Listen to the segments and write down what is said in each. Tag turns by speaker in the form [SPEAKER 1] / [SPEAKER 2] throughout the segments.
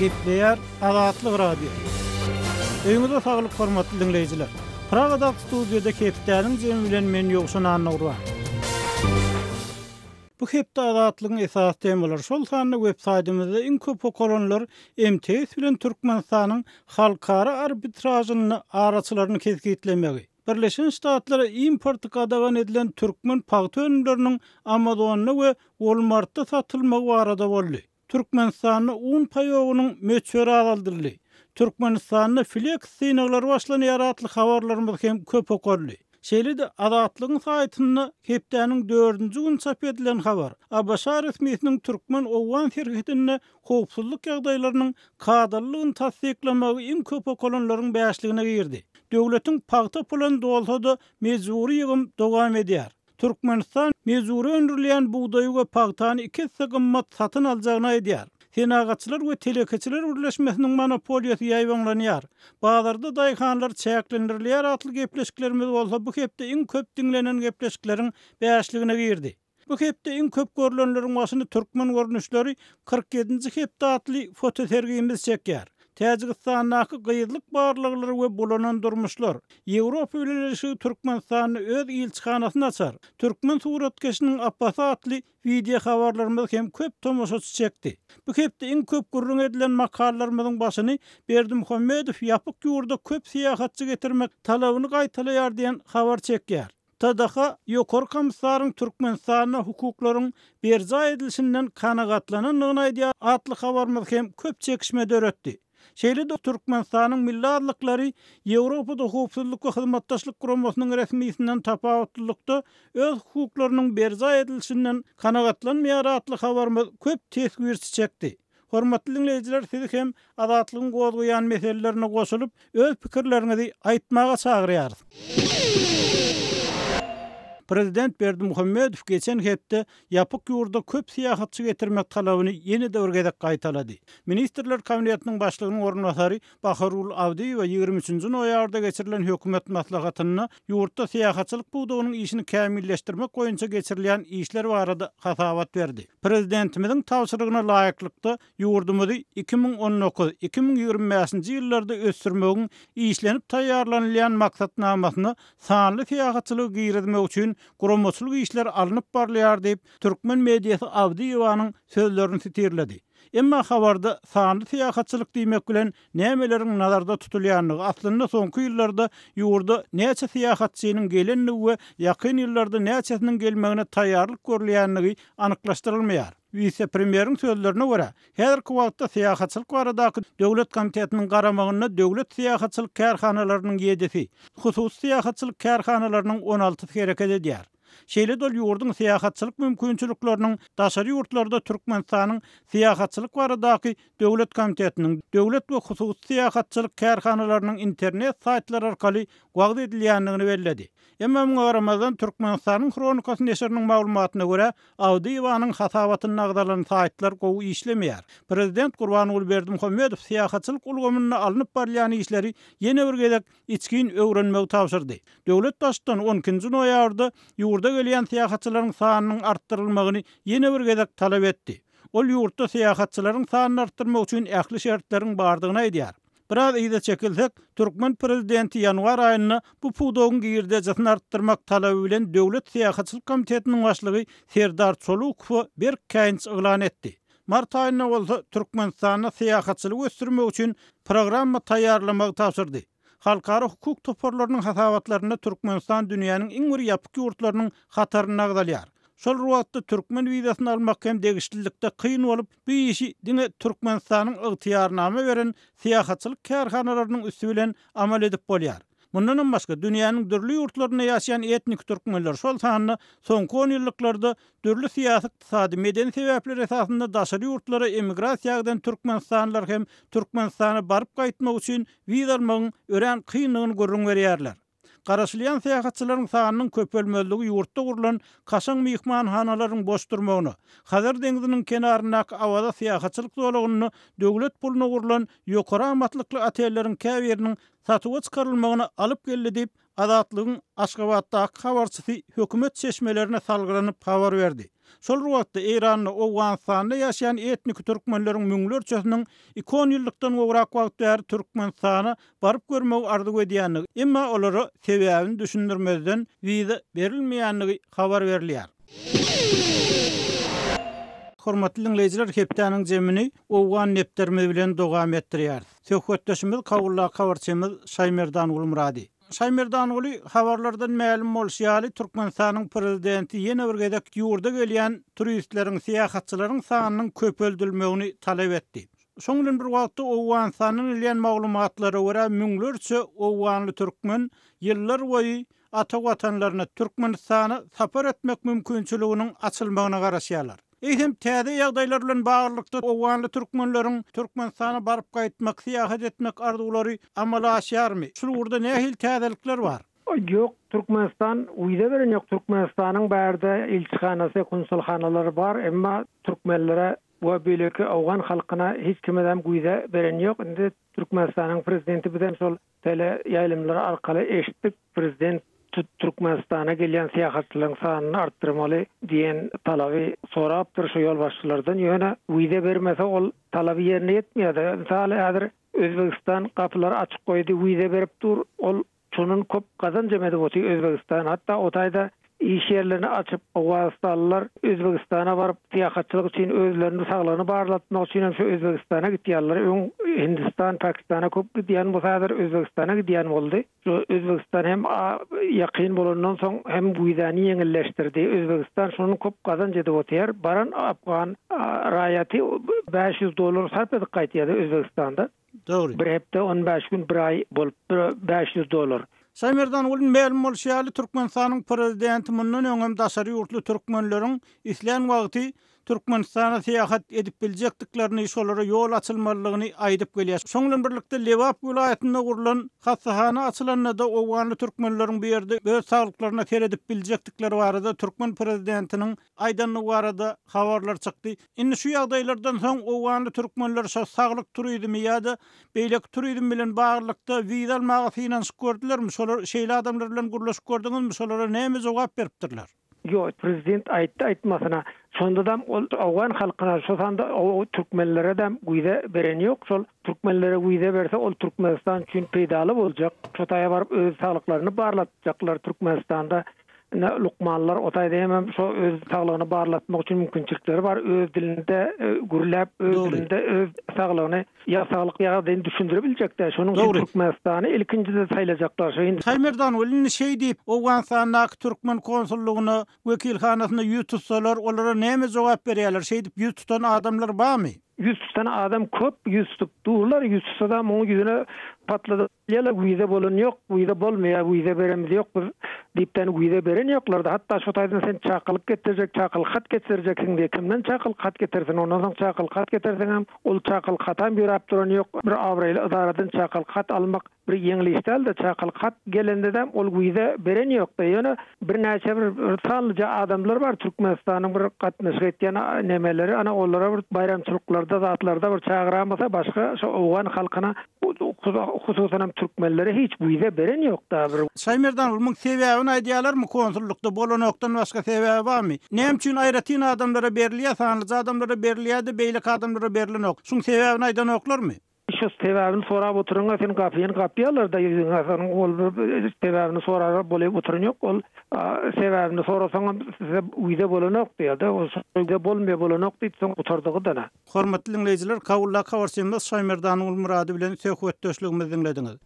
[SPEAKER 1] Gepleyer Azatlyk Radio. Öňüňizde saglyk hormatly dinleýijiler. Pragada studiýada Keptäniň jemi bilen men ýogşan anagura. Bu hepde Azatlygyň esas temalary şol sanly websaýtymyzda iň köp okolonlar MTS bilen Türkmenistanyň halkara arbitražyny araçylaryny kesgitlemegi. Birleşen Ştatlara import qadağan edilen türkmen paýta önümleriniň Amazon'da we Walmart'ta satylmagy barada boldy. Türkmenistanyň un paýogynyň meçhuri aldyrly. Türkmenistanyň flex synaglary başlanýar atly habarlarymyz hem köp okoldy. Şeýle-de Azatlygyň saýtyny hepdäniň 4-nji gün çap edilen habar. Abaşar resmiýetiniň türkmen owan şirketine howpsuzlyk ýagdaýlarynyň kadrlygyny tasdiklemegi iň köp okolonlaryň bäşligine girdi. Döwletiň paýta pulan dolsa-da mejburi ýygym dowam edýär. Türkmenistan mejburi öndürilýän buğdaý we paýtany 2 qymmat satyn aljagyna edýär. Senagaçylar we telekeçiler birleşmesiniň monopoliýasy ýaýbanlanýar. Bazarda daýhanlar çäklendirilýär atly gepleşiklerimiz bolsa bu hepde iň köp dinlenen gepleşikleriň bäşligine girdi. Bu hepde iň köp görülenleriň başyny türkmen görnüşleri 47-nji hepde atly fotosergimiz çekýär. Täjikistanyň gyýyzlyk barlyklary we bulanan durmuşlar. Ýewropa ülkeleri Türkmenistanyň öz ilçihanasyny açar. Türkmen suratkeşiniň Abbasy atly video habarlarymyz hem köp tomoşaçy çekdi. Bu hepde iň köp gurrun edilen makallalarymyzyň başyny Berdimuhammedow ýapyk ýurda köp syýahatçy getirmek talabyny gaýtalaýar diýen habar çekýär. Tadaha ýokary komissaryň Türkmenistanyň hukuklaryň berja edilişinden kanagatlananyny aýdýar atly habarymyz hem köp çekişmede öretdi. Şeýle-de Türkmenistanyň millatlyklary Ýewropada howpsuzlyk we hyzmatdaşlyk guramasynyň resmiýetinden tapawutlykda öz hukuklarynyň berja edilişinden kanagatlanmaýar atly habarymyz köp tesgirçi çekdi. Hormatly dinleýijiler, sizi hem azatlygyň gozgoýan meselelerine goşulyp öz pikirleriňizi aýtmaga çagyrýar. Prezident Berdimuhammedow geçen hepde ýapyk ýurda köp syýahatçy getirmek talabyny ýene-de örgedek gaýtalady. Ministrler Kabinetiniň başlygynyň ornbasary Baharul Abdiýew 23-nji noýabrda geçirilen hökümet maslahatyna ýurtda syýahatçylyk buğdagynyň işini kämilleşdirmek goýunça geçirilýän işler barada hasabat berdi. Prezidentimiziň tawşyrygyna laýyklykda ýurdumyzy 2019-2025-nji ýyllarda ösdürmegiň işlenip taýýarlanylýan maksatnamasyny sanly syýahatçylygy giýdirmek üçin guramaçylyk işler alınıp barlyar diýip türkmen mediýasy Abdiýewaň sözlerini sitirledi. Emma habarda sanly syýahatçylyk diýmek bilen nämeleriň nazarda tutulýanlygy aslynda soňky ýyllarda ýurda näçe syýahatçynyň gelenligi we ýakyn ýyllarda näçesiniň gelmegine taýýarlyk görülýänligi anyklaşdyrylmaýar. Vice-premieriň sözlerine görä, häzirki wagtda syýahatçylyk baradaky döwlet komitetiniň garamagyna döwlet syýahatçylyk kärhanalarynyň 7-si, hususy syýahatçylyk kärhanalarynyň 16-sy hereket edýär. Şeýle-de ýurdun syýahatçylyk mümkinçilikleriniň daşary ýurtlarda Türkmenistanyň syýahatçylyk baradaky döwlet komitetiniň döwlet we hususy syýahatçylyk kärhanalarynyň internet saýtlary arkaly wagt edilýänligini bellädi. Emma muňa garamazdan Türkmenistanyň Kronikasy neşriniň maglumatyna görä, Abdiýewaň hasabatyny agdalan saýtlar gowy işlemeýär. Prezident Gurbanuly Berdimuhammedow syýahatçylyk ulgamyny alınıp barýan işleri ýene birgedek içkin öwrenmegi tapşyrdy. Döwlet başdan 12-nji noýabrda ýurda gelýän syýahatçylaryň sanynyň artdyrylmagyny ýene birgedek talap etdi. Ol ýurtda syýahatçylaryň sanyny artdyrmak üçin ähli şertleriň bardygyny aýdýar. Biraz ýa-da çekilsek, Türkmen prezidenti ýanwar aýyna bu puwdagyň giýirdejesini artdyrmak talaby bilen Döwlet Syýahatçylyk Komitetiniň başlygy Serdar Çolukow bir käýinç eglan etdi. Mart aýyna bolsa Türkmenistanyň syýahatçylygy ösdürmek üçin programma taýýarlamagy tapşyrdy. Halkara hukuk toparlarynyň hasabatlaryna Türkmenistan dünýäniň iň bir ýapyk ýurtlarynyň hataryny agdalýar. Şol ruwatda türkmen wizasyny almak hem degişlilikde kıyın bolup, bu işi dine Türkmenistanyň ygtyýarnama beren syýahatçylyk kärhanalarynyň üstü bilen amal edip bolýar. Bundan başga dünýäniň dürli ýurtlarynda ýaşaýan etnik türkmenler şol sanyny soňky 10 ýylliklarda dürli syýasy, ykdysady, medeni sebäpler esasynda daşary ýurtlara emigrasiýadan türkmenistanylar hem Türkmenistana baryp gaýtmak üçin wiza almagyň ören kynlygyny görüň berýärler. Garaşylýan syýahatçylaryň sanynyň köpelmezligi ýurtda gurulan kaşaň mehmanhanalaryň boş durmagyny, Hazar deňiziniň kenaryndaky awada syýahatçylyk zolagyny, döwlet puluna gurulan ýokary amatlykly otelleriň käbiriniň satyga çykarylmagyny alyp geldi diýip Azatlygyň Aşgabatdaky habarçysy hökümet çeşmelerine salgylanyp habar berdi. Şol wagtda Eran'da Owganistanda ýaşaýan etnik türkmenleriň müňlerçesiniň 2 ýyllykdan gowrak wagt bäri Türkmenistana baryp görmek arzuw edýänligi, emma olary sebäbini düşündirmezden wiza berilmeýänligi habar berilýär. Hormatly dinleyijiler, hepdeniň jemini Owgan nepdermi bilen dowam etdirýär. Söhbetdeşimiz Kawulla Kawarçymyz Şaymerdan Ulmuradi. Şaymerdan uly habarlardan ma'lum bolýaly Türkmenistanyň prezidenti ýene bir gezek ýurda gelýän turistleriň, syýahatçylaryň sanynyň köpeldirilmegini talap etdi. Şoňdan bir wagtda Owganistanyň ilýän maglumatlary görä müňlerçe Owganly türkmen ýyllar boýy ata watanlaryna Türkmenistana sapar etmek mümkinçiliginiň açylmagyna garaşýarlar. Eýsem täze ýagdaýlar bilen baglykda Owganly türkmenleriň Türkmenistana baryp gaýtmak, syýahat etmek arzuwlary amala aşýarmy? Şol urda nähil täzelikler bar?
[SPEAKER 2] Yok, Türkmenistan uyda beren yok. Türkmenistanyň bärde elçihanasy, konsulhanalary bar, emma türkmenlere we beýleki Owgan halkyna hiç kimeden güýde beren yok. Indi Türkmenistanyň prezidenti bilen şol tele ýaýlymlary arkaly eşitdik. Prezident Türkmenistana gelýän syýahatçylaryň sanyny artdyrmaly diýen talaby sorapdyr şu ýol başçylardan. Ýöne güýde bermese ol talaby ýerine ýetmeýärdi. Misaly häzir Özbegistan kapylary açyk goýdy, güýde berip dur, ol şunun köp gazan jemedi bolsa Özbegistan, hatda otayda iş yerlerini açıp Owganistanylar Özbegistana baryp syýahatçylyk üçin özlerini saglygyny barlatmak üçin şu Özbegistana gitýärler. Hindistan, Pakistana köp gidýän bolsa häzir Özbegistana gidýän boldy. Şu Özbegistan hem ýakyn bolandan soň hem güýdäni ýeňilleşdirdi. Özbegistan şunun köp gazan jedi bolýar. Baran Afgan raýaty $500 sarp edip gaýtýardy Özbegistanda.
[SPEAKER 1] Dogry.
[SPEAKER 2] Bir hepde 15 gün bir ay bolup $500.
[SPEAKER 1] Şaymerdan ulun ma'lum bolýaly Türkmenistanyň prezidenti mundan öňem daşary ýurtly türkmenleriň isleýän wagty Türkmenistana syýahat edip biljekdiklerini, şolara ýol açylmalygyny aýdyp gelýär. Şoňdan birlikde Lewap vilayatynda gurulan hassahana açylanyda Owganly türkmenleriň bu ýerde öz saglyklaryna teredip biljekdikleri barada Türkmen prezidentiniň aýdanlygy barada habarlar çykdy. Indi şu ýagdaýlardan soň Owganly türkmenler saglyk turizmi ýa-da beýlek turizm bilen baglykda wiza almagy finans gördülermi? Şolar şeýle adamlar bilen gurulaşyp gördüňizmi? Şolara näme jogap beripdirler?
[SPEAKER 2] Yo, prezident aýtmasyna şonda ol Owgan halkyna şosanda o türkmenlere de güýde beren ýok. Şol türkmenlere güýde berse ol Türkmenistan üçin peýdaly boljak. Şotaýa baryp öz saglyklaryny barlatjaklar Türkmenistanda. Lukmanlar otayda hem şu öz saglygyny barlatmak üçin mümkinçilikleri bar. Öz dilinde gürläp, öz dilinde öz saglygyny ýa-saglyk ýa-da düşündirebiljekler. Şonuň üçin Türkmenistany ilkinjide saýlajaklar.
[SPEAKER 1] Şaymerdan ulun şey diýip Owganistanyň türkmen konsullugyny, wekilhanasyny ýutsalar, olara näme jogap berýärler? Şey diýip ýutan adamlar barmy? 100
[SPEAKER 2] tane adam köp, 100 tutdular, 100 adam onun yüzüne patladı. Yala güýde bolan ýok, güýde bolmaýar, güýde beremiz ýok, diýipden güýde beren ýoklar. Hatda şu taýdan sen çakylyk getirjek, çakyl hat getireceksin diye kimden çakyl hat getirsin, ondan soň çakyl hat getirsen hem ol çakyl hatan bir apduran ýok. Bir awraýly idaradan çakyl hat almak bir ýeňleşdil de çakyl hat gelende de ol güýde beren ýok da. Ýöne bir näçe bir sanlyca adamlar bar Türkmenistanyň bir gatnaşyk etýän nemeleri, ana ollara bir bayramçylyklarda zatlarda bir çağıramasa başga şu Owgan halkyna hususan türkmenlere hiç güýde beren ýok da.
[SPEAKER 1] Şaymerdan ulmyň sebäbini aýdýarlarmy? Konsullukda bolanokdan başga sebäbi barmy? Näme üçin aýratyn adamlara berilýär, sanlyca adamlara berilýärdi, beýlek adamlara berilenok? Şuň sebäbini aýdanoklarmy? Şu
[SPEAKER 2] sebäbini sorap oturýan sen gapýarlar da ýüzüňe ol sebäbini sorap bolyp oturýan ýok. Ol sebäbini sorasaň size güýde bolanok diýdi. O güýde bolmaýar bolanok diýip oturdygy da. Hormatly
[SPEAKER 1] dinleyijiler, Kawulla Kawarçymyz Şaymerdan Ulmurady bilen söhbetdeşligimizi dinlediňiz.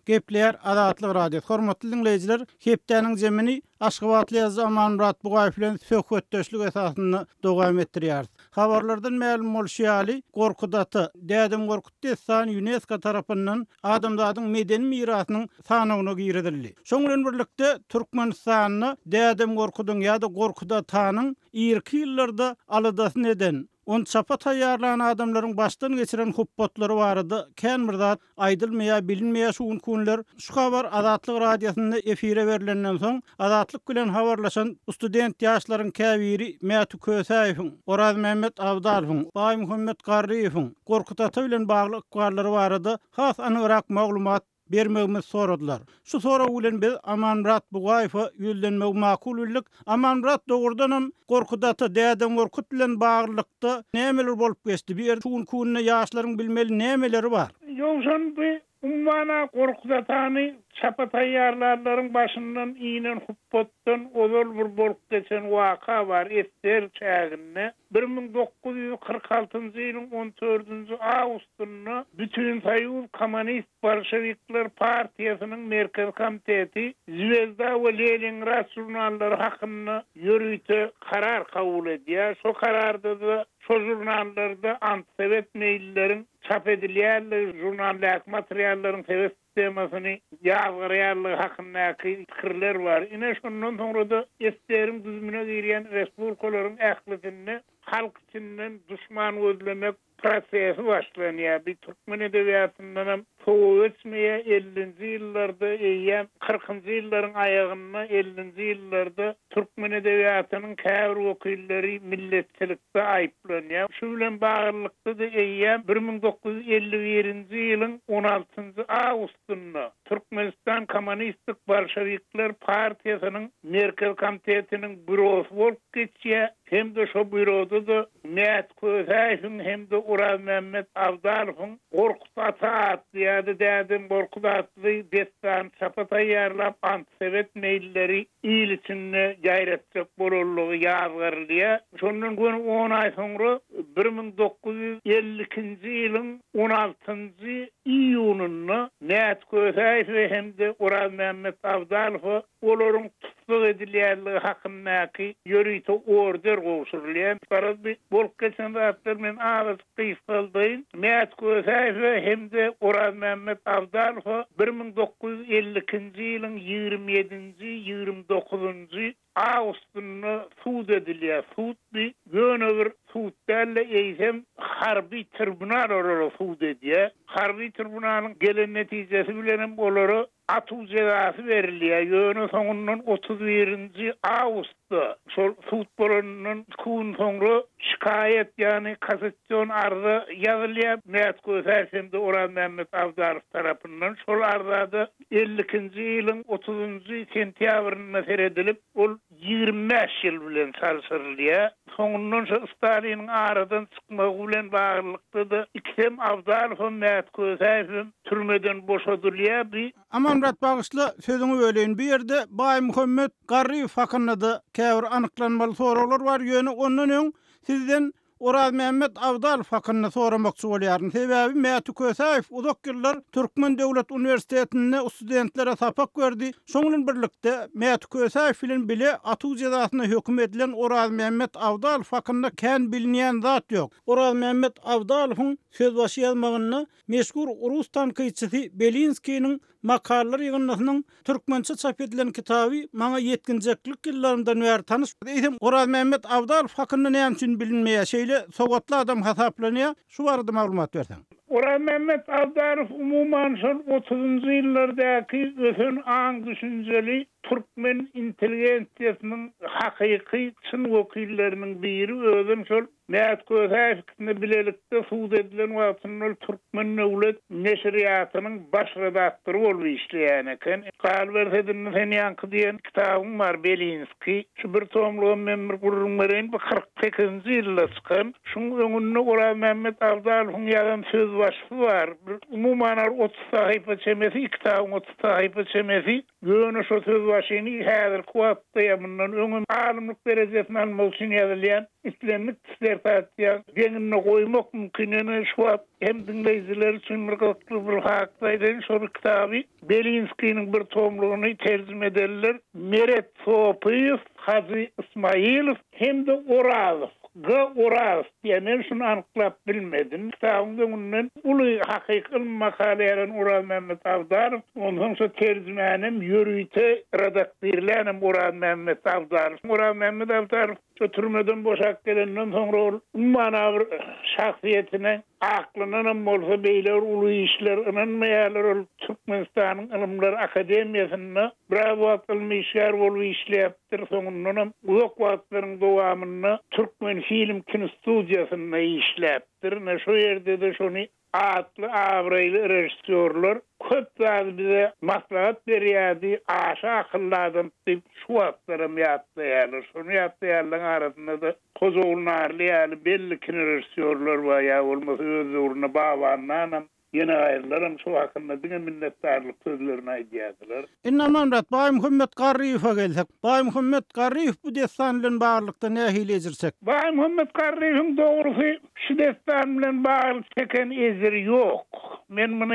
[SPEAKER 1] Gepler Adatlyk radio. Hormatly dinleyijiler, hepdeniň jemini Aşgabatly Zaman Murat Bugaýew bilen söhbetdeşlik esasyny dowam etdirýär. Habarlardan ma'lum bolýaly, Gorkudaty, Dädem Gorkut destan UNESCO tarapyndan adamlaryň medeni mirasynyň sanawyna giredildi. Şoň bilen birlikde Türkmenistanyny Dädem Gorkudyň ýa-da Gorkudatanyň irki ýyllarda aladasyny eden on çapa taýýarlanan adamlaryň başdan geçiren huppatlary barady. Kän bir zat aýdylmaýar, bilinmeýär şu kunlar. Şu habar Adatlyk radiosyna efire berilenden soň Adatlyk bilen habarlaşan student ýaşlaryň käbiri Mätu Kösäýewiň, Oraz Mehmet Abdalyň, Baý Muhammed Garryýewiň Gorkut ata bilen bagly ykbarlary barady. Has anyrak maglumat bermegimiz soradylar. Şu sora bilen biz Amanmurat Bugaýewa ýüzlenmek makul bildik. Amanmurat dogurdanam gorkudaty däden gorkut bilen baglykda nämeler bolup geçdi? Bir şuun ýaşlaryň bilmeli nämeleri bar?
[SPEAKER 3] Yoksan bir ummana korkudatany çapa tayyarlarlaryň başyndan iýnen hubbotdan ozal bir bolup geçen waka bar. Ester çäginde 1946-njy ýylyň 14-nji awgustunda bütün Soýuz Kommunist Bolşewikler Partiýasynyň Merkez Komiteti Zvezda we Leningrad jurnallary hakynda ýörüýte karar kabul edýär. Şo kararda da şo jurnallarda antisovet meýilleriň çap edilýän jurnallar materiallaryň sebep sistemasyny ýazgyrýarlygy hakyndaky pikirler bar. Ine şondan soňra da esteriň düzmüne girýän respublikalaryň ählisini halk içinden düşman gözlemek prosesi başlanýar. Bir Türkmen edebiýatyndan soňra 50-nji ýyllarda eýýän 40-njy ýyllaryň aýagyna 50-nji ýyllarda Türkmen edebiýatynyň käbir wekilleri milletçilikde aýplanýar. Şu bilen baglykda da eýýän 1951-nji ýylyň 16-njy awgustunda Türkmenistan Kommunistik Bolşewikler Partiýasynyň Merkez Komitetiniň bürosy bolup geçýär. Hem de şo büroda da Mehmet Köseýewiň hem de Uraz Mehmet Avdalowyň Gorkut Ata adly ýa-da däden Gorkut adly destan çapa taýýarlap antisovet meýilleri il içinde gaýratjak bolurlygy ýazgyrylýar. Şondan gün 10 ay soňra 1952-nji ýylyň 16-njy iýununda Mehmet Köseýew hem de Uraz Mehmet Avdalow olaryň tutuk edilýänligi hakyndaky ýörüýte order gowşurulýan. Barada bolup geçen wagtlar men ağız kysgaldyn. Mehmet Köseýew hem de Uraz Mehmet Avdalow 1952-nji ýylyň 27-nji 29-njy awgustunda suud edilýär. Suud bir gönöwer suudlarla eýsem harby tribunal olarak suud edýär. Harby tribunalyň gelen netijesi bilen olary atuw jazasy berilýär. Ýöne soňundan 31-nji awgustda şol suud bolanynyň kun soňra şikayet ýani kassasiýon arza ýazylýar. Mehmet Köseýew de Uraz Mehmet Avdalow tarapyndan şol arzada 50-nji ýylyň 30-njy sentýabrynda seredilip ol 25 ýyl bilen sarşyrylýar. Soňundan şu Staliniň aradan çykmagy bilen baglykda da ikem Avdalow Mehmet Köseýew türmeden boşadylýar.
[SPEAKER 1] Amanmurat bagyşly sözüňi böleýin. Bir ýerde Baý Muhammed Garryýew hakynda da käbir anyklanmaly soralar bar. Ýöne ondan öň sizden Uraz Mehmet Avdalow hakynda soramakçy bolýaryn. Sebebi Mehmet Köseýew uzak ýyllar Türkmen Döwlet Uniwersitetinde studentlere sapak berdi. Şoňla birlikde Mehmet Köseýew bilen bile atuw jazasyna hökm edilen Uraz Mehmet Avdalow hakynda kän bilinýän zat ýok. Uraz Mehmet Avdalowyň söz başy ýazmagyny meşhur Rus tankyçysy Belinskiň makalar ýygynynyň türkmençe çap edilen kitaby maňa 7-nji ýyllaryndan bäri tanyş. Eýsem Uraz Mehmet Avdalow hakynda näme üçin bilinmeýär? Şeýle sowgatly adam hasaplanýar. Şu barada maglumat berseň.
[SPEAKER 3] Uraz Mehmet Avdalow umuman şol 30-njy ýyllardaky ösün aň düşünjeli Türkmen intelligensiýasynyň hakyky çyn wekilleriniň biri özüm şol Mehmet Köseýew bilelikde suud edilen wagtynda Türkmen Döwlet Neşriýatynyň baş redaktory bolup işleýän eken. Galbersedin Fenyanky diýen kitabym bar Belinski. Şu bir tomlugy men bir gurulmaryň 48-nji ýylda çykan. Şuň öňünde Uraz Mehmet Avdalowyň ýazan söz başy bar. Umuman 30 sahypa çemesi, kitabyň 30 sahypa çemesi. Ýöne şo söz başyny häzir kuwatda ýamyndan öňüm alymlyk derejesini almak üçin ýazylýan islenlik dissertasiýa deňine goýmak mümkin şu hem dinleýijiler üçin bir gaply bir hakdaýdan şol kitaby Belinskiň bir tomlugyny terjime edilýär. Meret Sopuýew, Hazy Ismaýylow hem de Orazow. Uraz diýen şunu anyklap bilmedim. Taýýandan uly hakyky makalelerin Uraz Mehmet Avdalow, ondan şu terjümenim ýörüýte redaktorlaryň Uraz Mehmet Avdalow. Uraz Mehmet Avdalow şu türmeden boşak gelenden soňra ummana bir şahsiýetine aklynyň bolsa beýler uly işler ynanmaýarlar Türkmenistanyň Ilmler Akademiýasyna bravo atylmy işler bolup işleýärdir. Soňundan uzak wagtlaryň dowamyny Türkmen film kinostudiyasynda işläpdir. Ne şu yerde de şonu atlı avraylı rejissörler köp zat bize maslahat berýärdi, aşa akyllardan diýip şu atlarym ýatlaýarlar. Şonu ýatlaýarlar arasynda da kozowlnarly ýaly belli rejissörler bar ýa bolmasa öz uğruna bawanlarynam yine ayrılarım şu hakkında dine minnettarlık sözlerini aydiyadiler.
[SPEAKER 1] İnanamrat, Bay Muhammed Garriyev'e gelsek. Bay Muhammed Garriyev bu destanla bağlılıkta ne hilecirsek?
[SPEAKER 3] Bay Muhammed Garriyev'in doğrusu şu destanla bağlılık çeken eziri yok. Men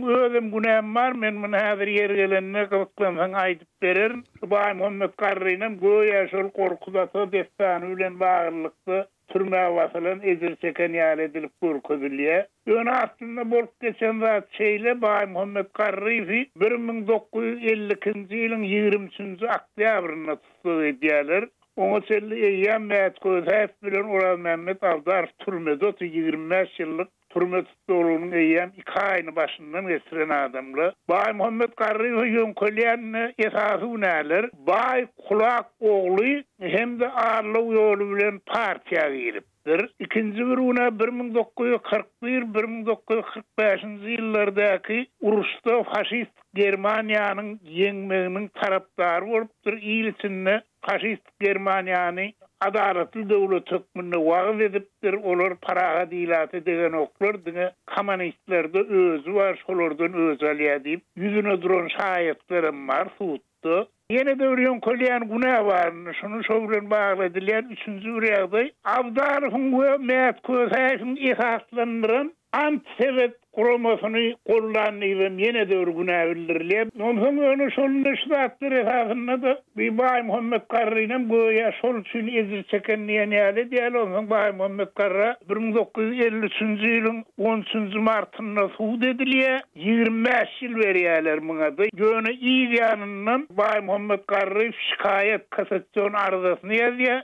[SPEAKER 3] özüm günahım var, men bunu hazır yer gelenine kılıklansan aydıp veririm. Bay Muhammed Garriyev'in göğe şol korkudatı destanı ile bağlılıkta türme vasalan ezir çeken ýaly edilip görkezilýär. Ýöne aslında bolup geçen zat şeýle Bay Muhammed Garriyew 1952-nji ýylyň 23-nji oktýabryna tutsak edýärler. Oňa çelli eýýän Mätköýtäýew bilen Uraz Mehmet Abdarow türmede 25 ýyllyk türme tutulunyň eýýän 2 aýyny başyndan geçiren adamlar. Bay Muhammed Garriyew ýöňkelýän esasy näler? Bay Kulak ogly hem de arlyk ýoly bilen partiýaga giripdir. İkinji bir una 1941-1945-nji ýyllardaky uruşda faşist Germaniýanyň ýeňmeginiň tarapdary bolupdyr. İl içinde faşist Germaniýany adaletli döwlet hökmüne wagt edipdir. Olar paraga diýilati degen oklar diňe kommunistlerde özü var, şolardan öz alýar diýip ýüzüne duran şahyatlarym bar, suwutdy. Yine döwrüň kolýan günah bar. Şunu şo bilen bagly edilýän 3-nji ýagdaý Abdarowyň we Mätköýtäýewiň ihaslandyran antisovet kuramasyny gollanyp ýene de günah bildirilýär. Ondan öňe şol neşdatlar esasynda da Bay Muhammed Garriýew goýa şol üçin ezir çeken ýaly diýil. Ondan Bay Muhammed Garriýew 1953-nji ýylyň 13-nji martynda suwd edilýär. 25 ýyl berýärler muňa da. Ýöne ýa-ýanyndan Bay Muhammed Garriýew şikayet kassasiýon arzasyny ýazýar.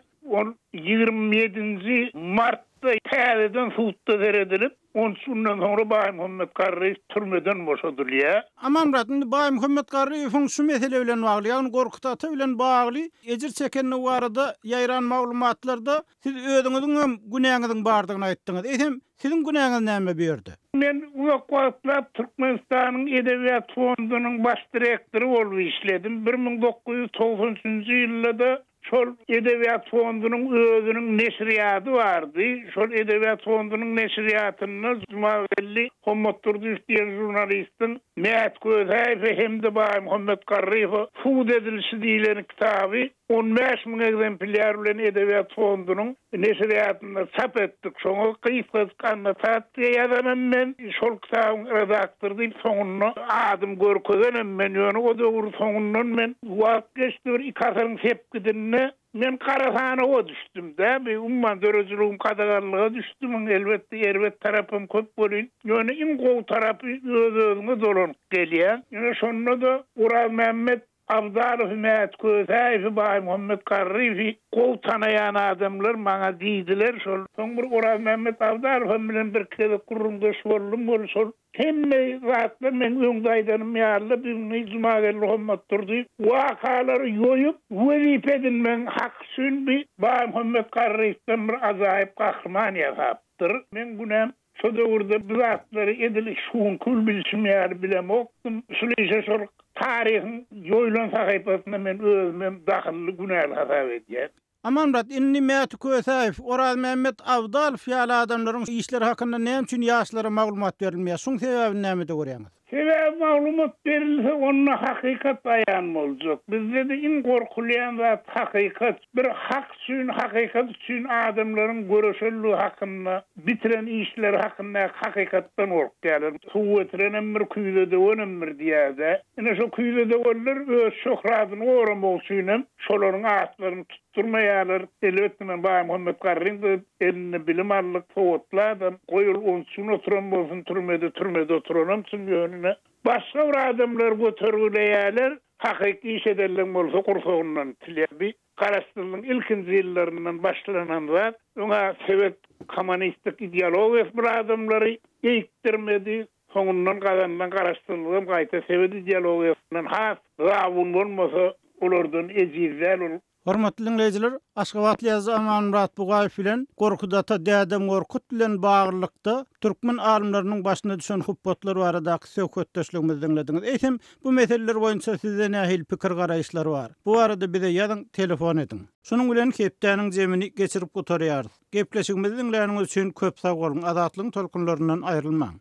[SPEAKER 3] 27-nji martda täzeden suwtda seredilip, ondan sonra Bay Muhammed Garriyew türmeden boşadylýar.
[SPEAKER 1] Aman indi Bay Muhammed Garriyewiň şu mesele bilen bagly, ýagny gorkutaty bilen bagly, ejir çekenine barada ýaýran maglumatlarda siz özüňiziň hem günäňiziň bardygyny aýtdyňyz. Eýsem, siziň günäňiz näme berdi?
[SPEAKER 3] Men Uzaklap Türkmenistanyň Edebiýat fondunyň baş direktori bolup işledim. 1993-nji ýylda şol Edebiýat fondunyň özüniň neşriýaty bardy. Şol Edebiýat fondunyň neşriýatyny Jumagelli Hommatturdy diýen jurnalistiň Mätköýtäýew hem de Bay Muhammed Garriyew suwd edilişi diýilen kitaby 15.000 egzemplar bilen Edebiýat fondunyň neşriýatyna çap etdik. Şoňa kysgaçkanda ýazamam men şol kitabyň redaktory soňuna adym görkezenem men ýöne o döwür soňundan men wagt geçdir ikasyň sepkidini men karasana o düşdüm de bir umman dörözülüğüm kadagarlığa düşdüm. Elbette tarapım köp bolýar. Ýöne in gow tarapy özüňe dolanıp gelýär. Ýöne şonda da Uraz Mehmet Abdarow Mätköýtäýew Bay Muhammed Garriyew gow tanaýan adamlar maňa diýdiler. Şol soň bir Uraz Mehmet Abdarow bilen bir kere gurrundaş boldum. Bol şol hemme zatlar men öňdaýdanym ýarly bir Jumagelli Hommatturdy wakalary ýoýup wezipeden men hak üçin bir Bay Muhammed Garriýewden bir azaýyp gahrman ýasapdyr. Men günäm şu döwürde bu zatlary edili şuň kül bilişim ýaly bilen okdum. Şuleýse şol tarihin ýoýlan sahypasyna men özüm dahilli günäli hasap edýär.
[SPEAKER 1] Aman inni Mätköýtäýew, Uraz Mehmet Abdarow ýaly adamlaryň işleri hakynda näme üçin ýaşlara maglumat berilmeýär? Şuň sebäbi näme görýäňiz?
[SPEAKER 3] Sebäbi maglumat berilse onda hakykat aýan boljak. Bizde de in gorkulýan zat hakykat. Bir hak üçin, hakykat üçin adamlaryň görüşeligi hakynda, bitiren işleri hakynda hakykatdan gorkýarlar. Suwetrenem bir küýde önemli diýär. Ine şu küýde bolar öz şöhratyny goramak üçin şolaryň atlaryny tutturmaýarlar. Elbetde Bay Muhammed Garriyew elini bilim allyk sowatladan goýul onçun oturan bolsun türmede oturanam üçin ýönüne başga bir adamlar götergileýärler. Hakyky iş edenler bolsa gursagyndan tilýärdi. Garaşdyrylan ilkinji ýyllaryndan başlanan zat oňa Sowet kommunistik ideologiýasy bir adamlary eýikdirmedi. Soňundan gazandan garaşdyrylgan gaýta Sowet ideologiýasynyň has rawun bolmasa olardan ejizler
[SPEAKER 1] Hormatly dinleyijiler, Aşgabatly ýazgy Aman Murat Bugaýew bilen Gorkudata Dädem Gorkut bilen baglykda türkmen alimläriniň başyna düşen hupbatlar baradaky söhbetdeşligimizi dinlediňiz. Eýsem, bu meseleler boýunça sizde nähil pikir garaýşlar bar? Bu arada bize ýazyň, telefon edin. Şonuň bilen hepdäniň jemini geçirip gotarýarys. Gepleşigimizi dinläniňiz üçin köp sag bolun. Azatlyň tolkunlaryndan aýrylmaň.